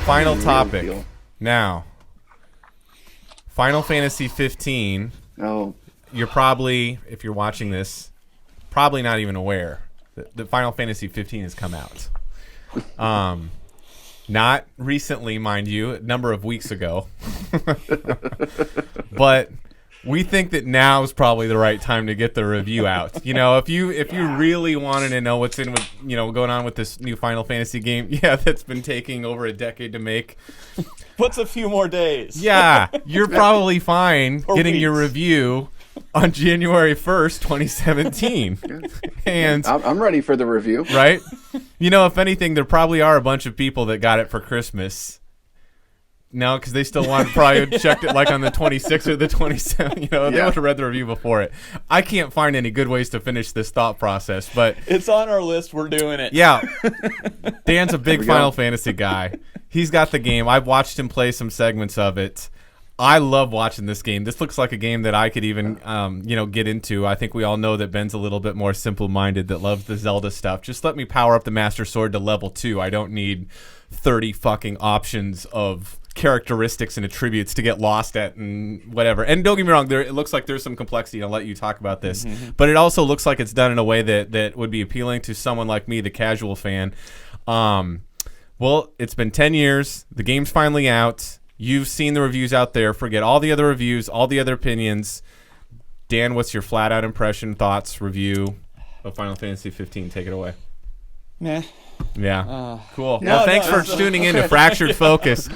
final topic. Now, Final Fantasy 15. Oh. You're probably, if you're watching this, probably not even aware that Final Fantasy 15 has come out. Not recently, mind you, a number of weeks ago. But we think that now is probably the right time to get the review out. You know, if you really wanted to know what's going on with this new Final Fantasy game, that's been taking over a decade to make. Puts a few more days. Yeah, you're probably fine getting weeks. your review on January 1st, 2017. And I'm ready for the review. Right? You know, if anything, there probably are a bunch of people that got it for Christmas. No, because they still probably checked it like on the 26th or the 27th. You know, they would have read the review before it. I can't find any good ways to finish this thought process, but it's on our list. We're doing it. Yeah. Dan's a big Final Fantasy guy. He's got the game. I've watched him play some segments of it. I love watching this game. This looks like a game that I could even, get into. I think we all know that Ben's a little bit more simple-minded, that loves the Zelda stuff. Just let me power up the Master Sword to level 2. I don't need 30 fucking options of characteristics and attributes to get lost at and whatever. And don't get me wrong, it looks like there's some complexity, and I'll let you talk about this. Mm-hmm. But it also looks like it's done in a way that would be appealing to someone like me, the casual fan. Well, it's been 10 years. The game's finally out. You've seen the reviews out there. Forget all the other reviews, all the other opinions. Dan, what's your flat-out impression, thoughts, review of Final Fantasy 15? Take it away. Meh. Yeah. Cool. Well, thanks for tuning in to Fractured Focus.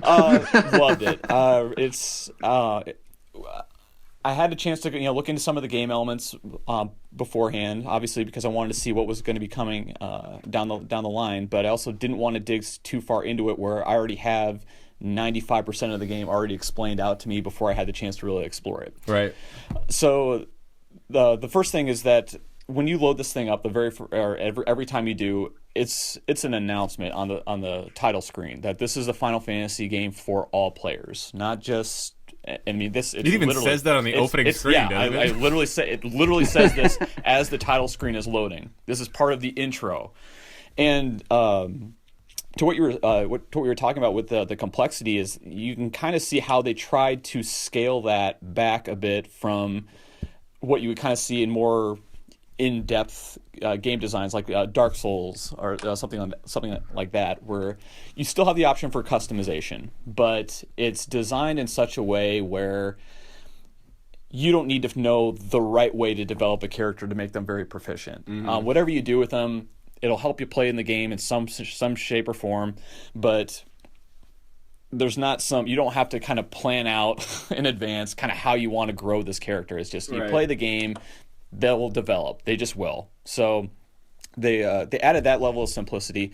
Loved it. I had a chance to look into some of the game elements beforehand, obviously because I wanted to see what was going to be coming down the line. But I also didn't want to dig too far into it, where I already have 95% of the game already explained out to me before I had the chance to really explore it. Right. So the first thing is that when you load this thing up, every time you do, it's an announcement on the title screen that this is a Final Fantasy game for all players, not just. I mean, it even says that on the opening screen. Yeah, it literally says this as the title screen is loading. This is part of the intro, and to what we were talking about with the complexity is you can kind of see how they tried to scale that back a bit from what you would kind of see in more in-depth game designs like Dark Souls or something like that, where you still have the option for customization, but it's designed in such a way where you don't need to know the right way to develop a character to make them very proficient. Mm-hmm. Whatever you do with them, it'll help you play in the game in some shape or form, but there's not you don't have to kind of plan out in advance kind of how you want to grow this character. It's just you play the game, they will develop. They just will. So they added that level of simplicity.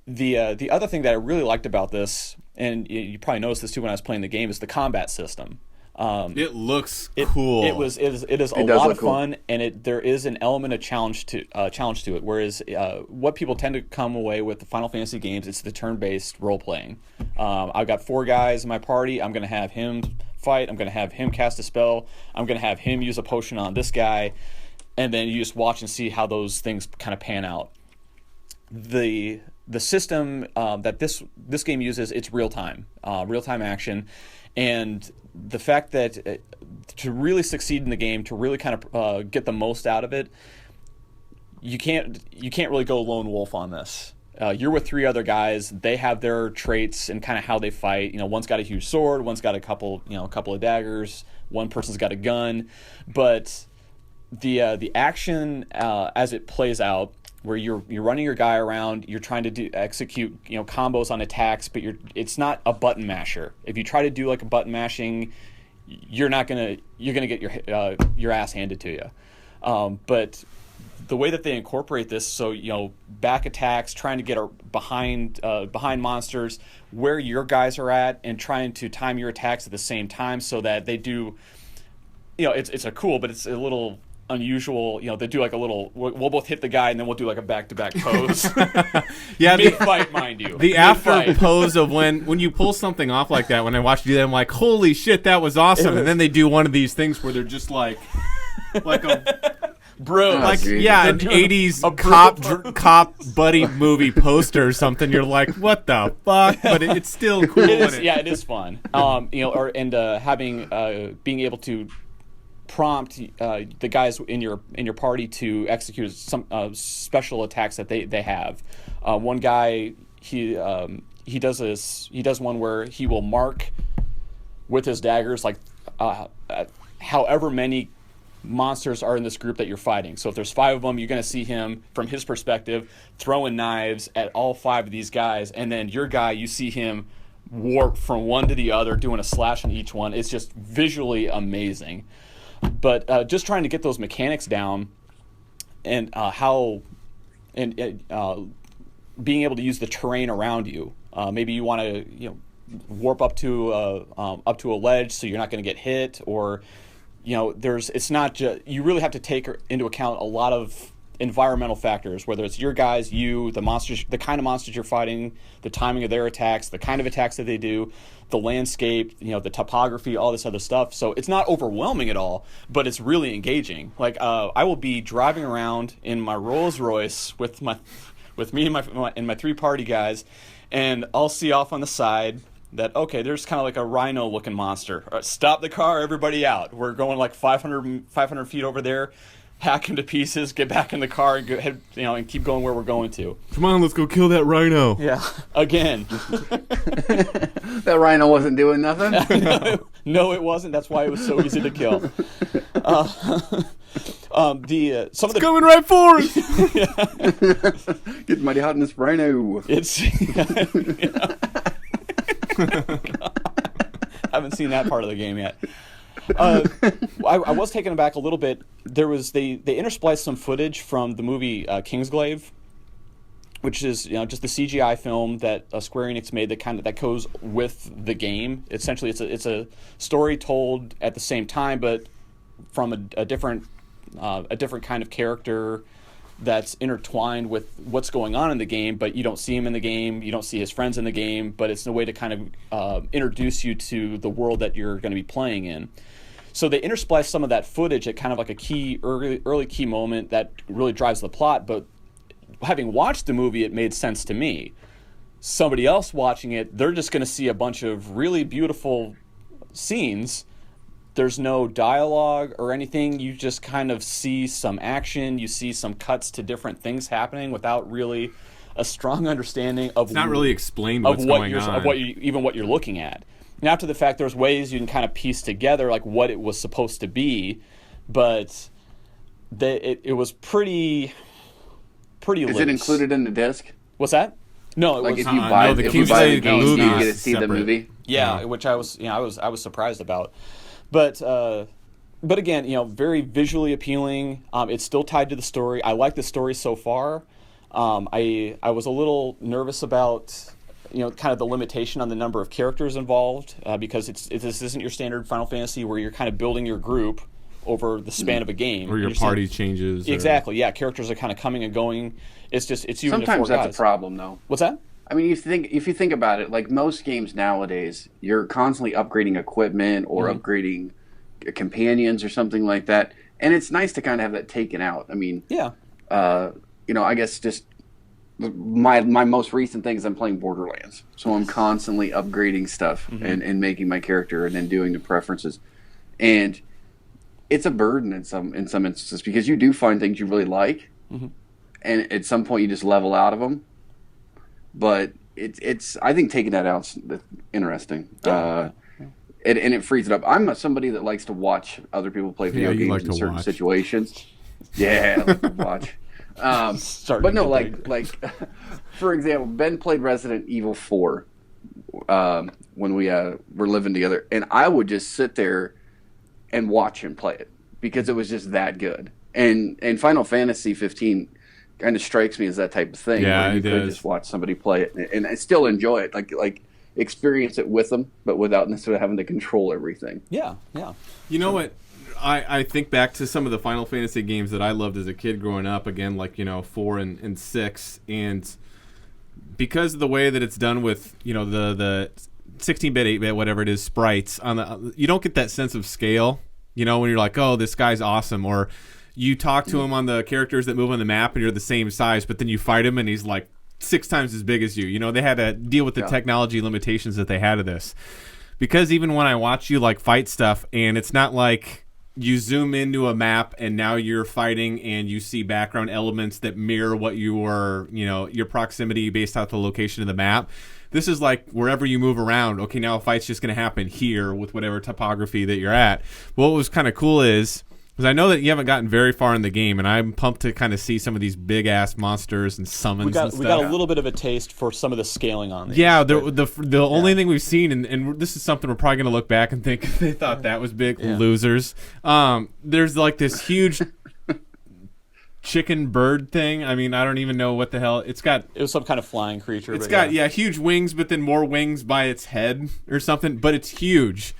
The other thing that I really liked about this, and you probably noticed this too when I was playing the game, is the combat system. It looks cool. It is a lot of fun, and there is an element of challenge to it. Whereas what people tend to come away with the Final Fantasy games, it's the turn-based role playing. I've got 4 guys in my party. I'm going to have him fight. I'm going to have him cast a spell. I'm going to have him use a potion on this guy, and then you just watch and see how those things kind of pan out. The system that this game uses, it's real-time action, and the fact that to really succeed in the game, to really kind of get the most out of it, you can't really go lone wolf on this. You're with 3 other guys. They have their traits and kind of how they fight. One's got a huge sword, one's got a couple of daggers, one person's got a gun. But the action as it plays out, where you're running your guy around, you're trying to execute combos on attacks, but it's not a button masher. If you try to do like a button mashing, you're gonna get your ass handed to you. But the way that they incorporate this, so back attacks, trying to get behind monsters, where your guys are at, and trying to time your attacks at the same time, so that they do, it's a cool, but it's a little unusual. They do like a little. We'll both hit the guy, and then we'll do like a back-to-back pose. Yeah, mid-fight, mind you. The after pose of when you pull something off like that. When I watch you do that, I'm like, holy shit, that was awesome. And then they do one of these things where they're just like a bro. Like, geez. yeah, an 80s cop buddy movie poster or something. You're like, what the fuck? But it's still cool. It is fun. Having being able to prompt the guys in your party to execute some special attacks that they have. One guy he does one where he will mark with his daggers like however many monsters are in this group that you're fighting. So if there's 5 of them, you're going to see him from his perspective throwing knives at all 5 of these guys, and then your guy, you see him warp from one to the other doing a slash on each one. It's just visually amazing. But just trying to get those mechanics down and being able to use the terrain around you. Maybe you want to warp up to a ledge so you're not going to get hit, or it's not just, you really have to take into account a lot of environmental factors, whether it's your guys, the monsters, the kind of monsters you're fighting, the timing of their attacks, the kind of attacks that they do, the landscape, the topography, all this other stuff. So it's not overwhelming at all, but it's really engaging. Like I will be driving around in my Rolls Royce with me and my 3 party guys, and I'll see off on the side that, okay, there's kind of like a rhino looking monster. All right, stop the car, everybody out. We're going like 500 feet over there. Hack him to pieces, get back in the car, and and keep going where we're going to. Come on, let's go kill that rhino. Yeah, again. That rhino wasn't doing nothing? No, it wasn't. That's why it was so easy to kill. Coming right for us. Getting mighty hot in this rhino. It's. Haven't seen that part of the game yet. I was taken aback a little bit. They interspliced some footage from the movie Kingsglaive, which is just the CGI film that Square Enix made that goes with the game. Essentially, it's a story told at the same time, but from a different kind of character that's intertwined with what's going on in the game, but you don't see him in the game, you don't see his friends in the game, but it's a way to kind of introduce you to the world that you're going to be playing in. So they interspliced some of that footage at kind of like a key early key moment that really drives the plot, but having watched the movie, it made sense to me. Somebody else watching it, they're just going to see a bunch of really beautiful scenes. There's no dialogue or anything. You just kind of see some action. You see some cuts to different things happening without really a strong understanding of. It's not really explained what's going on. Of what you're looking at. And after the fact, there's ways you can kind of piece together like what it was supposed to be, but it was pretty loose. Is it included in the disc? What's that? No, it like was. If you buy the game, you get to see separate. the movie. Yeah, which I was surprised about. But again, very visually appealing. It's still tied to the story. I like the story so far. I was a little nervous about kind of the limitation on the number of characters involved because this isn't your standard Final Fantasy where you're kind of building your group over the span of a game. Or your party changes. Exactly. Yeah, characters are kind of coming and going. It's you. Sometimes that's a problem, though. What's that? I mean, if you think about it, like most games nowadays, you're constantly upgrading equipment or upgrading companions or something like that, and it's nice to kind of have that taken out. I mean, yeah. I guess just my most recent thing is I'm playing Borderlands, so I'm constantly upgrading stuff and making my character and then doing the preferences, and it's a burden in some instances because you do find things you really like, and at some point you just level out of them. But it's I think taking that out's interesting. Yeah. And it frees it up. I'm somebody that likes to watch other people play video games in certain situations. Yeah, I like to watch. But no, like for example, Ben played Resident Evil 4 when we were living together, and I would just sit there and watch him play it because it was just that good. And Final Fantasy 15 kind of strikes me as that type of thing. Yeah, where you could just watch somebody play it and I still enjoy it. Like experience it with them, but without necessarily having to control everything. Yeah, yeah. You know what? I think back to some of the Final Fantasy games that I loved as a kid growing up, again, like, 4 and 6, and because of the way that it's done with, the 16-bit, 8-bit, whatever it is, sprites, you don't get that sense of scale, when you're like, oh, this guy's awesome, or, you talk to him on the characters that move on the map, and you're the same size, but then you fight him, and he's like 6 times as big as you. You know, they had to deal with the technology limitations that they had of this. Because even when I watch you like fight stuff, and it's not like you zoom into a map and now you're fighting and you see background elements that mirror what you were, you know, your proximity based off the location of the map. This is like wherever you move around, okay, now a fight's just going to happen here with whatever topography that you're at. What was kind of cool is, because I know that you haven't gotten very far in the game, and I'm pumped to kind of see some of these big-ass monsters and summons and stuff. We got a little bit of a taste for some of the scaling on these. Yeah, the only thing we've seen, and this is something we're probably going to look back and think they thought that was big, losers. There's like this huge chicken bird thing. I mean, I don't even know what the hell. It was some kind of flying creature. It's got huge wings, but then more wings by its head or something, but it's huge.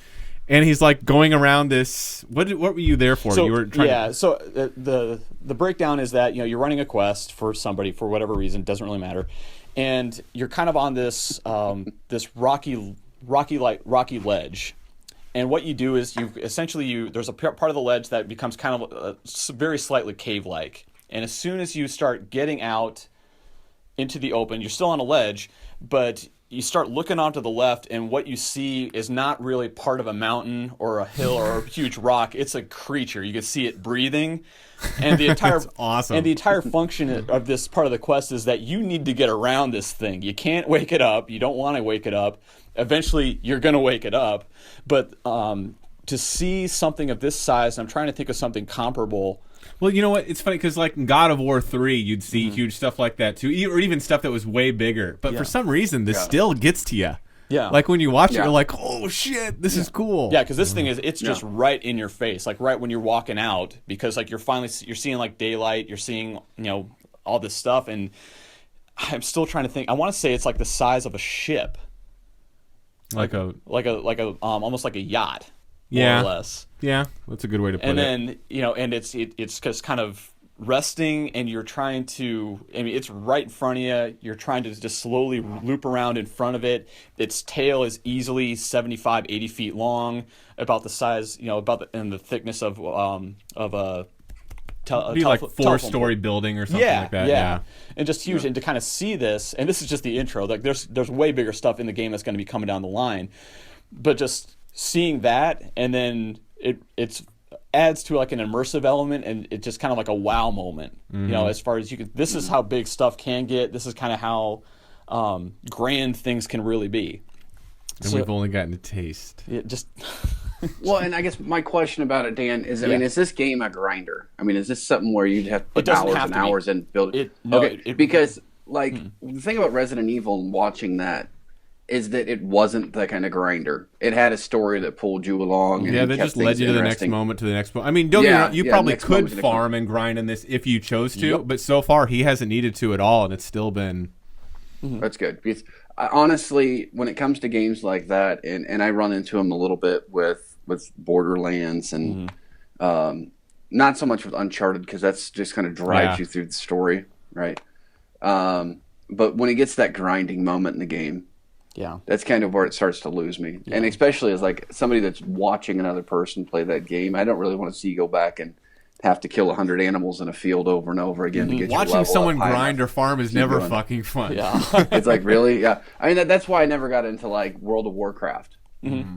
And he's like going around this. What were you there for? So, you were trying So the breakdown is that, you know, you're running a quest for somebody for whatever reason, doesn't really matter, and you're kind of on this this rocky ledge. And what you do is there's a part of the ledge that becomes kind of very slightly cave-like. And as soon as you start getting out into the open, you're still on a ledge, but you start looking onto the left, and what you see is not really part of a mountain or a hill or a huge rock. It's a creature. You can see it breathing, and the entire That's awesome. And the entire function of this part of the quest is that you need to get around this thing. You can't wake it up. You don't want to wake it up. Eventually, you're going to wake it up, but to see something of this size, I'm trying to think of something comparable. Well, you know what? It's funny because like in God of War 3, you'd see huge stuff like that too, or even stuff that was way bigger. But for some reason, this still gets to you. Yeah. Like when you watch it, you're like, oh shit, this is cool. Yeah, because this thing it's just right in your face, like right when you're walking out, because like you're seeing like daylight, you're seeing, you know, all this stuff, and I'm still trying to think. I want to say it's like the size of a ship, like a almost like a yacht. More or less. Yeah, that's a good way to put it. And then, you know, and it's just kind of resting, and you're trying to, I mean, it's right in front of you. You're trying to just slowly loop around in front of it. Its tail is easily 75, 80 feet long, about the size, you know, and the thickness of a be like 4-story building or something like that. Yeah. And just huge. And to kind of see this, and this is just the intro, like there's way bigger stuff in the game that's going to be coming down the line, but just seeing that, and then it's adds to like an immersive element, and it's just kind of like a wow moment. You know, as far as you can, this is how big stuff can get. This is kind of how grand things can really be. And we've only gotten a taste. Just well, and I guess my question about it, Dan, is I mean, is this game a grinder? I mean, is this something where you'd have to put hours and hours and build it? Because like the thing about Resident Evil and watching that is that it wasn't that kind of grinder. It had a story that pulled you along. And they just led you to the next moment, I mean, don't get me wrong, you probably could farm and grind in this if you chose to, but so far he hasn't needed to at all, and it's still been... That's good. Because honestly, when it comes to games like that, and I run into them a little bit with Borderlands and not so much with Uncharted, because that's just kind of drives you through the story, right? But when it gets that grinding moment in the game, that's kind of where it starts to lose me. And especially as like somebody that's watching another person play that game, I don't really want to see you go back and have to kill 100 animals in a field over and over again to get your level Watching someone grind enough. or farm is never fucking fun. It's like, really? Yeah. I mean, that's why I never got into like World of Warcraft.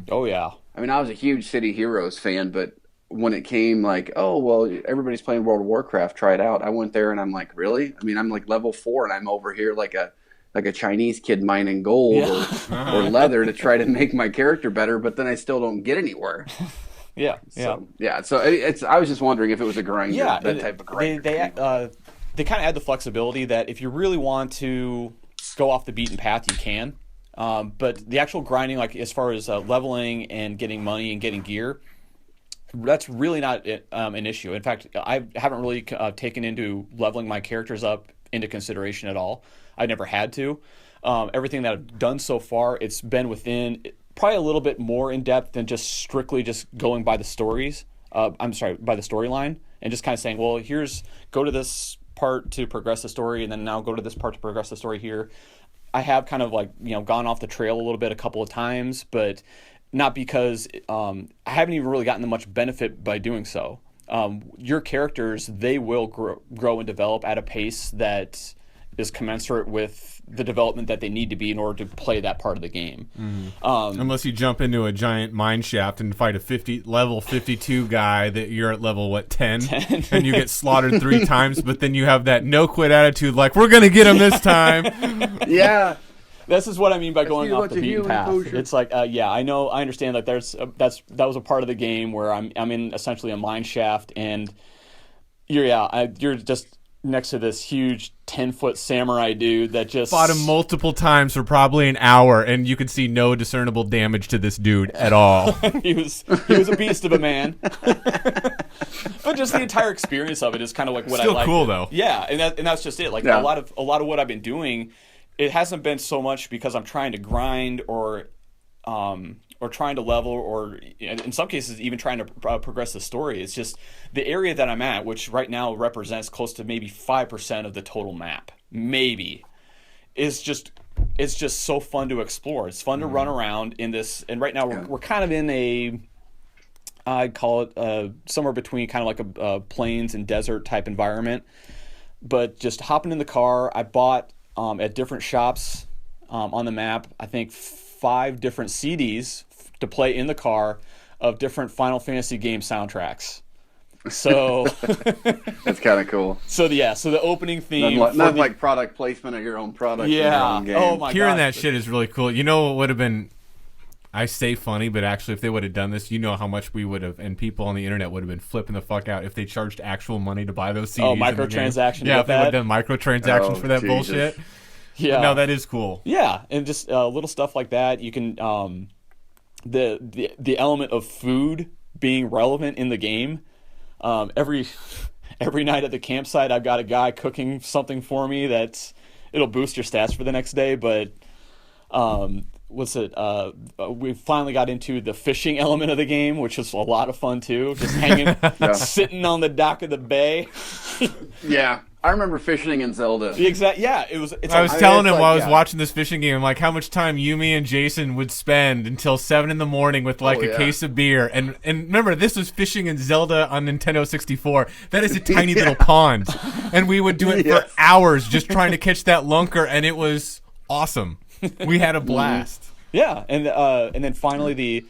Oh yeah. I mean, I was a huge City Heroes fan, but when it came like, oh well, everybody's playing World of Warcraft, try it out. I went there and I'm like, really? I mean, I'm like level 4 and I'm over here like a Chinese kid mining gold or leather to try to make my character better, but then I still don't get anywhere. So it's. I was just wondering if it was a grinder, that type of grinder. They kind of add the flexibility that if you really want to go off the beaten path, you can. But the actual grinding, like as far as leveling and getting money and getting gear, that's really not an issue. In fact, I haven't really taken into leveling my characters up into consideration at all. I never had to. Everything that I've done so far, it's been within probably a little bit more in depth than just strictly just going by the stories. By the storyline, and just kind of saying, well, go to this part to progress the story, and then now go to this part to progress the story here. I have kind of like, gone off the trail a little bit a couple of times, but not because I haven't even really gotten much benefit by doing so. your characters, they will grow and develop at a pace that is commensurate with the development that they need to be in order to play that part of the game. Unless you jump into a giant mine shaft and fight a level 52 guy that you're at level 10 and you get slaughtered 3 times, but then you have that no quit attitude, like we're gonna get him this time. Yeah. This is what I mean by going off the beaten path. It's like, I know, I understand that that was a part of the game where I'm in essentially a mine shaft, and you're just next to this huge 10-foot samurai dude that just fought him multiple times for probably an hour, and you could see no discernible damage to this dude at all. he was a beast of a man. But just the entire experience of it is kind of like what I like. Still cool though. Yeah, and that's just it. Like a lot of what I've been doing, it hasn't been so much because I'm trying to grind or trying to level, or in some cases even trying to progress the story. It's just the area that I'm at, which right now represents close to maybe 5% of the total map. Maybe it's just so fun to explore. It's fun to run around in this, and right now we're kind of in I'd call it somewhere between kind of like a plains and desert type environment. But just hopping in the car, I bought at different shops on the map, I think 5 different CDs to play in the car of different Final Fantasy game soundtracks. So that's kind of cool. So the opening theme, not like product placement of your own product. Yeah. In your own game. Oh my god. Hearing that shit is really cool. You know what would have been? I say funny, but actually, if they would have done this, you know how much we would have, and people on the internet would have been flipping the fuck out if they charged actual money to buy those CDs. Oh, microtransactions. Yeah, if they would have done microtransactions for that bullshit. Yeah. No, that is cool. Yeah, and just little stuff like that. You can the element of food being relevant in the game. Every night at the campsite, I've got a guy cooking something for me it'll boost your stats for the next day. But we finally got into the fishing element of the game, which is a lot of fun too. Just hanging, sitting on the dock of the bay. Yeah. I remember fishing in Zelda. Yeah, it was. I was telling him while I was watching this fishing game, like how much time Yumi and Jason would spend until 7 a.m. with a case of beer. And remember, this was fishing in Zelda on Nintendo 64. That is a tiny little pond, and we would do it for hours just trying to catch that lunker, and it was awesome. We had a blast. Yeah, and then finally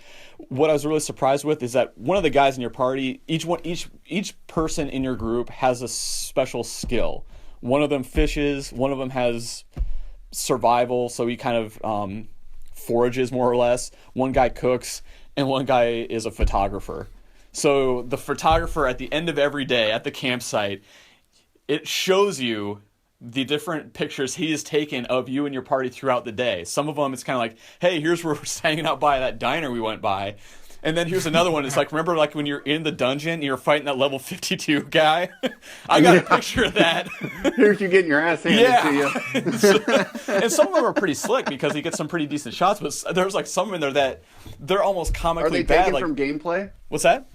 what I was really surprised with is that one of the guys in your party, each person in your group has a special skill. One of them fishes, one of them has survival, so he kind of forages more or less. One guy cooks, and one guy is a photographer. So the photographer at the end of every day at the campsite, it shows you the different pictures he has taken of you and your party throughout the day. Some of them, it's kind of like, hey, here's where we're hanging out by that diner we went by. And then here's another one. It's like, remember like when you're in the dungeon and you're fighting that level 52 guy? I got a picture of that. Here's you getting your ass handed to you. And some of them are pretty slick because you get some pretty decent shots, but there's like some in there that they're almost comically bad. Are they bad. taken from gameplay? What's that?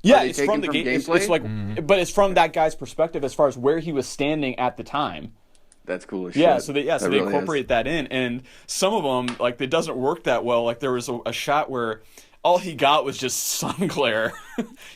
Yeah, it's from the game. It's like, but it's from that guy's perspective as far as where he was standing at the time. That's cool as shit. Yeah, so they incorporate that in, and some of them like it doesn't work that well. Like there was a shot where all he got was just sun glare.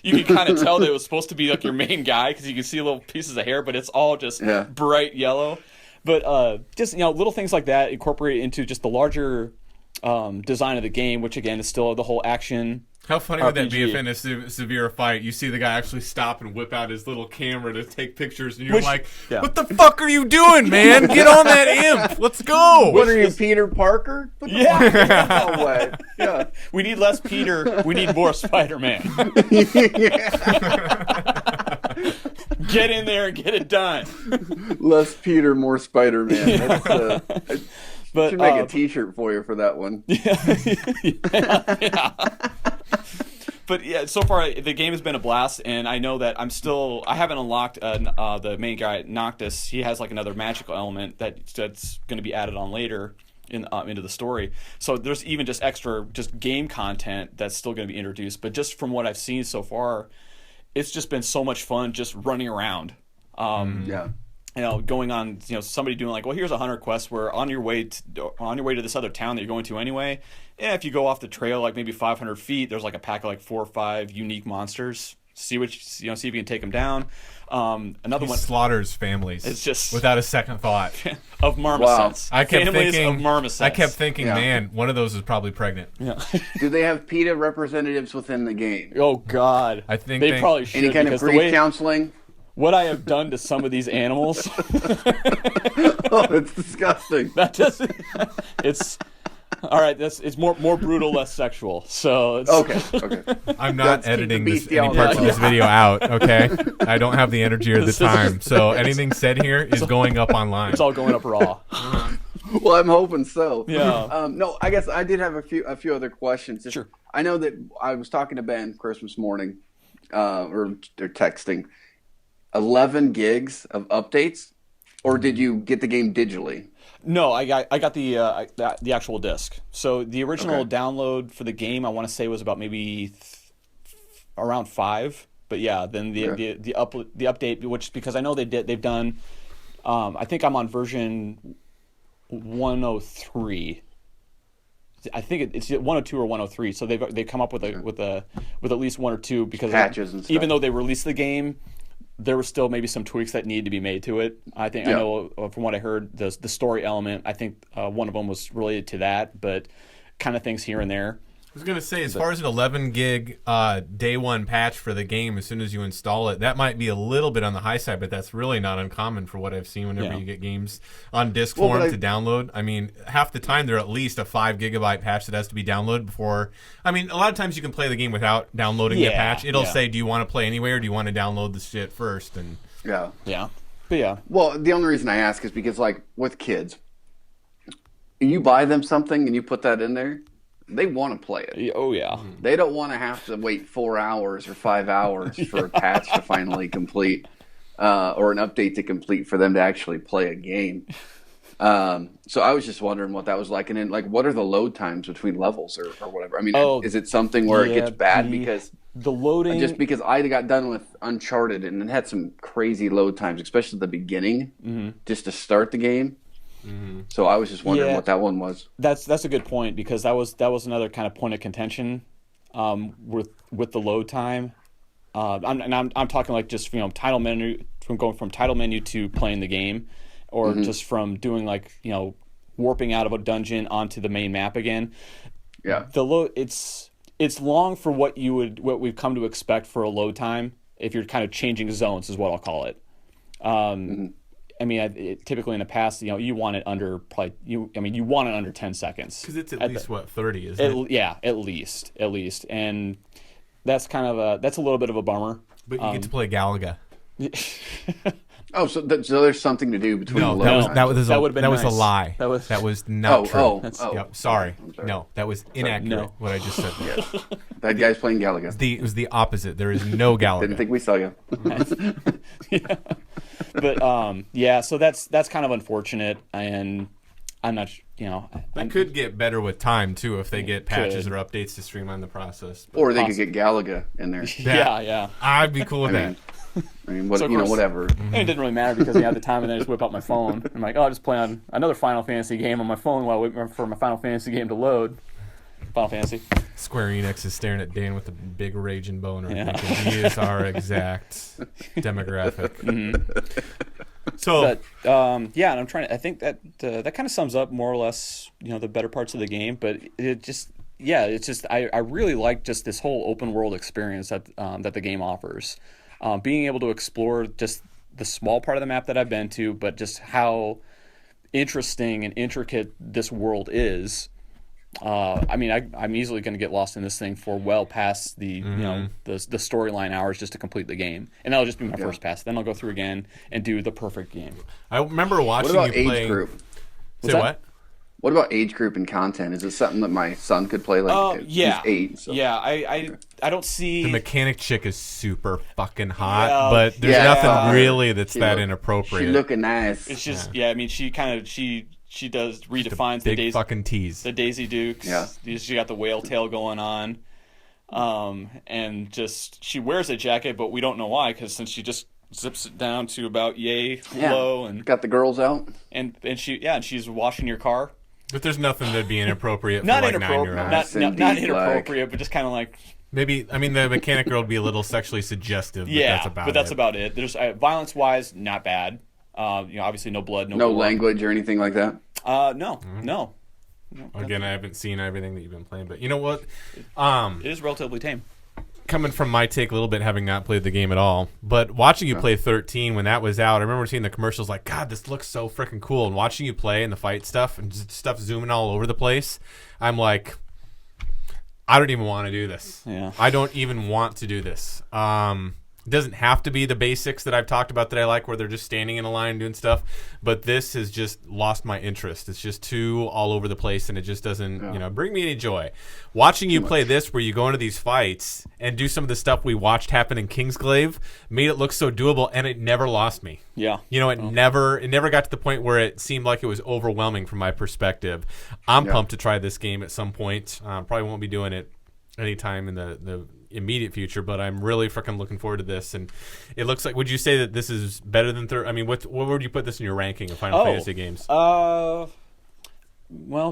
You can kind of tell that it was supposed to be like your main guy because you can see little pieces of hair, but it's all just bright yellow. But just little things like that incorporated into just the larger design of the game, which again is still the whole action. How funny would that be if in a severe fight you see the guy actually stop and whip out his little camera to take pictures, and you're what the fuck are you doing, man? Get on that imp. Let's go. What are you, Peter Parker? No way. Yeah. We need less Peter. We need more Spider-Man. Get in there and get it done. Less Peter, more Spider-Man. But should make a T-shirt for you for that one. Yeah. But yeah, so far the game has been a blast, and I know that I haven't unlocked the main guy, Noctis. He has like another magical element that's going to be added on later into the story. So there's even just extra game content that's still going to be introduced. But just from what I've seen so far, it's just been so much fun just running around. Going on, somebody doing like, well, here's a 100 quest where on your way to this other town that you're going to anyway. Yeah, if you go off the trail like maybe 500 feet, there's like a pack of like 4 or 5 unique monsters. see if you can take him down. Another one slaughters families. It's just without a second thought of marmosets. Wow. Families of marmosets. I kept thinking, man, one of those is probably pregnant. Yeah. Do they have PETA representatives within the game? Oh God, I think they probably should. Any kind of grief counseling? What I have done to some of these animals. Oh, it's disgusting. That doesn't. It's. All right, it's more brutal, less sexual. So it's... Okay. I'm not editing any parts of this video out. Okay, I don't have the energy or the time. So anything said here is going up online. It's all going up raw. Well, I'm hoping so. Yeah. No, I guess I did have a few other questions. Sure. I know that I was talking to Ben Christmas morning, or texting. 11 gigs of updates, or did you get the game digitally? No, I got the actual disc. So the original download for the game, I want to say, was about maybe around 5. But yeah, then the update, which because I know they've done. I think I'm on version 103. I think it's 102 or 103. So they've come up with at least 1 or 2 because patches and stuff. Even though they released the game, there were still maybe some tweaks that need to be made to it. I think I know from what I heard, the story element. I think one of them was related to that, but kind of things here and there. I was going to say, as far as an 11 gig day one patch for the game, as soon as you install it, that might be a little bit on the high side, but that's really not uncommon for what I've seen whenever you get games on disc form to download. I mean, half the time they're at least a 5 gigabyte patch that has to be downloaded before. I mean, a lot of times you can play the game without downloading the patch. It'll say, do you want to play anywhere, or do you want to download the shit first? And But yeah. Well, the only reason I ask is because, like, with kids, you buy them something and you put that in there, they want to play it. Oh, yeah. They don't want to have to wait 4 hours or 5 hours for a patch to finally complete or an update to complete for them to actually play a game. So I was just wondering what that was like. And then, like, what are the load times between levels or whatever? I mean, is it something where it gets bad because the loading? Just because I got done with Uncharted and it had some crazy load times, especially at the beginning, just to start the game. So I was just wondering what that one was. That's a good point, because that was another kind of point of contention with the load time. I'm talking like just title menu, from going from title menu to playing the game, or just from doing like warping out of a dungeon onto the main map again. Yeah, the load it's long for what we've come to expect for a load time if you're kind of changing zones, is what I'll call it. I mean, typically in the past, you want it under you want it under 10 seconds. Because it's at least 30, isn't it? Yeah, at least, and that's kind of that's a little bit of a bummer. But you get to play Galaga. So there's something to do between the that nice. was a lie. That was not true. Sorry. No, that was inaccurate. No. What I just said. Yes. That guy's playing Galaga. It was the opposite. There is no Galaga. Didn't think we saw you. But so that's kind of unfortunate, and I'm not. That could get better with time too if they get patches or updates to streamline the process. Or they could get Galaga in there. Yeah. I'd be cool with that. I mean, whatever. And it didn't really matter because at the time, and then I just whip out my phone. I'm like, I'll just play on another Final Fantasy game on my phone while I wait for my Final Fantasy game to load. Final Fantasy. Square Enix is staring at Dan with a big raging boner because he is our exact demographic. So, but and I'm trying to. I think that that kind of sums up more or less, the better parts of the game. But it just, it's just I really like just this whole open world experience that the game offers. Being able to explore just the small part of the map that I've been to, but just how interesting and intricate this world is. I mean, I'm easily going to get lost in this thing for well past the the storyline hours just to complete the game, and that'll just be my first pass. Then I'll go through again and do the perfect game. I remember watching you play. What about age group? Say what? What about age group and content? Is it something that my son could play? He's 8. So. Yeah, I don't see... The mechanic chick is super fucking hot, but there's nothing really that's that inappropriate. She's looking nice. It's just, I mean, she does redefines the Daisy... fucking tease. The Daisy Dukes. Yeah. She got the whale tail going on. And just, she wears a jacket, but we don't know why, because since she just zips it down to about yay low. And got the girls out. And she's washing your car. But there's nothing that'd be inappropriate for like 9-year-olds. Not inappropriate, but just kind of like Maybe, I mean, the mechanic girl would be a little sexually suggestive. But that's about it. There's violence-wise, not bad. Obviously no blood, no language or anything like that. No. Again, I haven't seen everything that you've been playing, but you know what? It is relatively tame. Coming from my take a little bit, having not played the game at all, but watching you play 13 when that was out, I remember seeing the commercials like, God, this looks so freaking cool. And watching you play and the fight stuff and just stuff zooming all over the place, I'm like, I don't even want to do this. Yeah. I don't even want to do this. It doesn't have to be the basics that I've talked about that I like, where they're just standing in a line doing stuff. But this has just lost my interest. It's just too all over the place, and it just doesn't, bring me any joy. Watching you play this, where you go into these fights and do some of the stuff we watched happen in Kingsglaive, made it look so doable, and it never lost me. Yeah. It never got to the point where it seemed like it was overwhelming from my perspective. I'm pumped to try this game at some point. Probably won't be doing it anytime in the immediate future, but I'm really freaking looking forward to this. And it looks like, would you say that this is better than I mean, what would you put this in your ranking of Final Fantasy games? Well,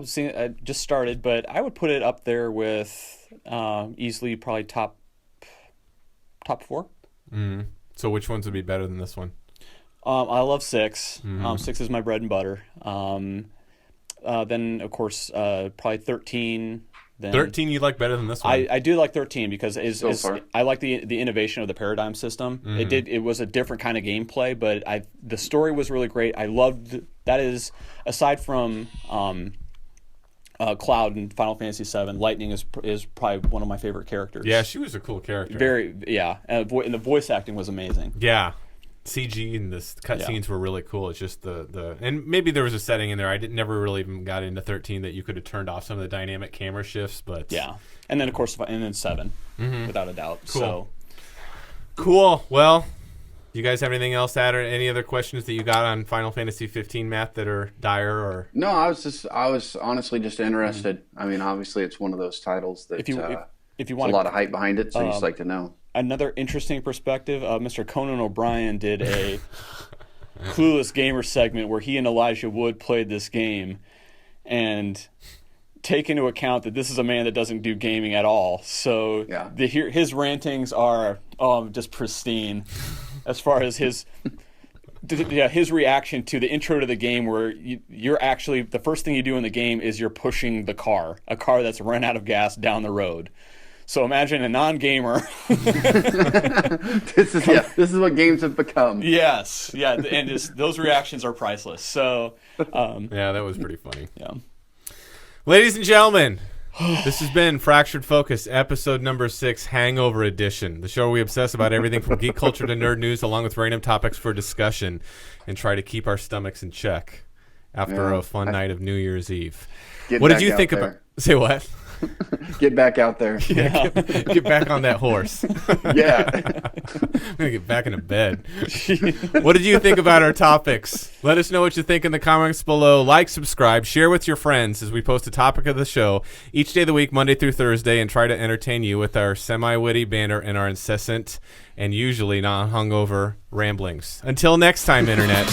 see, I just started, but I would put it up there with easily probably top 4. Mm-hmm. So which ones would be better than this one? I love 6. 6 is my bread and butter. Then of course probably 13. 13 you like better than this one? I do like 13 because I like the innovation of the paradigm system. Mm-hmm. It was a different kind of gameplay, but the story was really great. I loved that. Is aside from Cloud in Final Fantasy VII, Lightning is probably one of my favorite characters. Yeah, she was a cool character. And the voice acting was amazing. Yeah. CG and the cutscenes were really cool. It's just the and maybe there was a setting in there. I never really even got into 13 that you could have turned off some of the dynamic camera shifts, but and then of course 7, without a doubt. Cool. So cool. Well, do you guys have anything else to add, or any other questions that you got on Final Fantasy 15, Matt, that are dire or? No, I was honestly just interested. I mean, obviously it's one of those titles that if you want a lot of hype behind it, so you just like to know. Another interesting perspective, Mr. Conan O'Brien did a Clueless Gamer segment where he and Elijah Wood played this game, and take into account that this is a man that doesn't do gaming at all. So his rantings are just pristine as far as his reaction to the intro to the game, where you're actually, the first thing you do in the game is you're pushing a car that's run out of gas down the road. So imagine a non-gamer. This is what games have become. Yes, and those reactions are priceless. So, that was pretty funny. Yeah, ladies and gentlemen, this has been Fractured Focus, episode number 6, Hangover Edition, the show where we obsess about everything from geek culture to nerd news, along with random topics for discussion, and try to keep our stomachs in check after a fun night of New Year's Eve. What did you think about? Say what? Get back out there. Yeah, get back on that horse. Yeah. I'm going to get back into bed. What did you think about our topics? Let us know what you think in the comments below. Like, subscribe, share with your friends as we post a topic of the show each day of the week, Monday through Thursday, and try to entertain you with our semi-witty banter and our incessant and usually not hungover ramblings. Until next time, Internet.